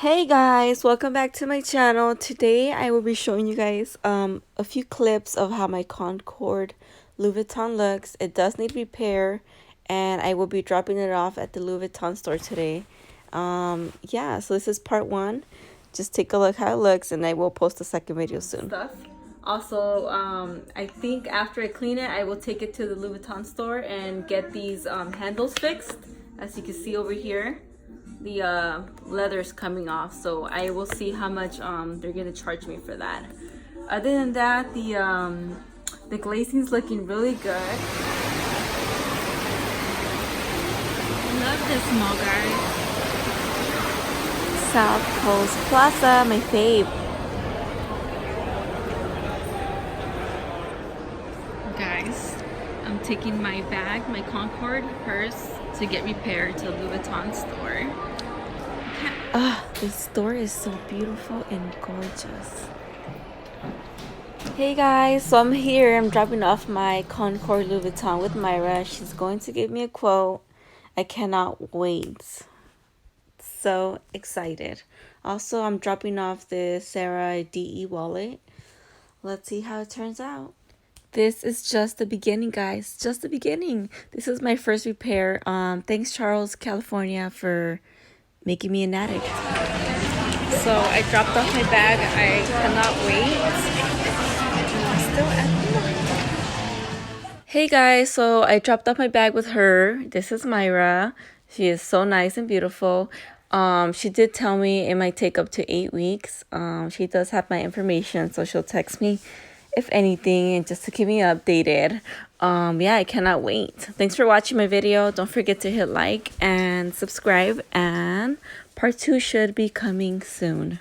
Hey guys, welcome back to my channel. Today I will be showing you guys a few clips of how my Concorde Louis Vuitton looks. It does need repair and I will be dropping it off at the Louis Vuitton store today. Yeah, so this is part one. Just take a look how it looks and I will post a second video soon. Also, I think after I clean it, I will take it to the Louis Vuitton store and get these handles fixed. As you can see over here, the leather's coming off, so I will see how much they're gonna charge me for that. Other than that, the glazing's looking really good. I love this mall, guys. South Coast Plaza, my fave. Guys, I'm taking my bag, my Concorde purse, to get repaired to the Louis Vuitton store. This store is so beautiful and gorgeous. Hey guys, so I'm here. I'm dropping off my Concorde Louis Vuitton with Myra. She's going to give me a quote. I cannot wait. So excited. Also, I'm dropping off the Sarah DE wallet. Let's see how it turns out. This is just the beginning, guys. Just the beginning. This is my first repair. Thanks, Charles, California, for making me an addict. So I dropped off my bag. I cannot wait. I'm still at the Hey guys, so I dropped off my bag with her. This is Myra. She is so nice and beautiful. She did tell me it might take up to 8 weeks. She does have my information, so she'll text me if anything, and just to keep me updated. Yeah, I cannot wait. Thanks for watching my video. Don't forget to hit like and subscribe, and part 2 should be coming soon.